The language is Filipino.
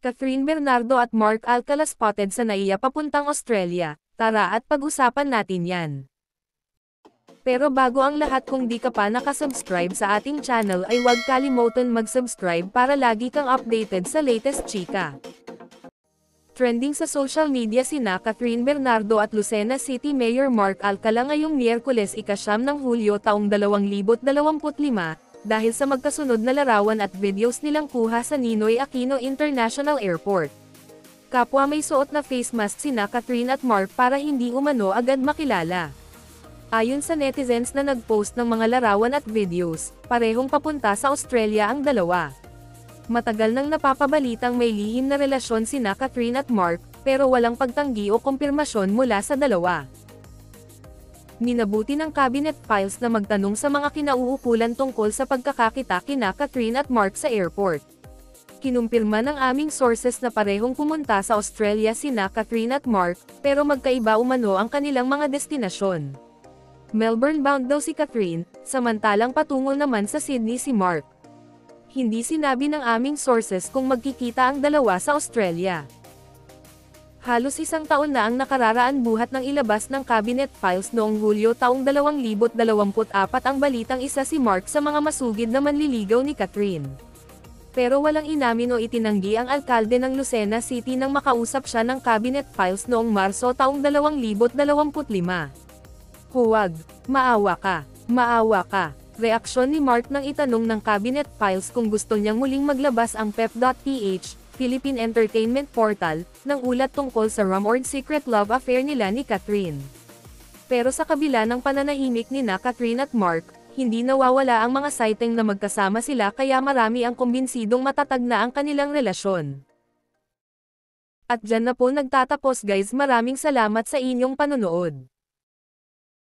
Catherine Bernardo at Mark Alcala spotted sa NAIA papuntang Australia. Tara at pag-usapan natin yan. Pero bago ang lahat, kung di ka pa nakasubscribe sa ating channel ay huwag kalimutan mag-subscribe para lagi kang updated sa latest chika. Trending sa social media sina Catherine Bernardo at Lucena City Mayor Mark Alcala ngayong Miyerkules ika-9 ng Hulyo taong 2025, dahil sa magkasunod na larawan at videos nilang kuha sa Ninoy Aquino International Airport. Kapwa may suot na face mask sina Catherine at Mark para hindi umano agad makilala. Ayon sa netizens na nag-post ng mga larawan at videos, parehong papunta sa Australia ang dalawa. Matagal nang napapabalitang may lihim na relasyon sina Catherine at Mark, pero walang pagtanggi o kumpirmasyon mula sa dalawa. Minabuti ng cabinet files na magtanong sa mga kinauukulan tungkol sa pagkakakita kina Catherine at Mark sa airport. Kinumpirma ng aming sources na parehong pumunta sa Australia sina Catherine at Mark, pero magkaiba umano ang kanilang mga destinasyon. Melbourne-bound daw si Catherine, samantalang patungo naman sa Sydney si Mark. Hindi sinabi ng aming sources kung magkikita ang dalawa sa Australia. Halos isang taon na ang nakararaan buhat ng ilabas ng cabinet files noong Hulyo taong 2024 ang balitang isa si Mark sa mga masugid na manliligaw ni Catherine. Pero walang inamin o itinanggi ang alkalde ng Lucena City nang makausap siya ng cabinet files noong Marso taong 2025. Huwag, maawa ka, maawa ka. Reaksyon ni Mark nang itanong ng cabinet files kung gusto niyang muling maglabas ang pep.ph, Philippine Entertainment Portal, ng ulat tungkol sa rumored secret love affair nila ni Catherine. Pero sa kabila ng pananahimik nina Catherine at Mark, hindi nawawala ang mga sighting na magkasama sila, kaya marami ang kumbinsidong matatag na ang kanilang relasyon. At dyan na po nagtatapos guys, maraming salamat sa inyong panonood.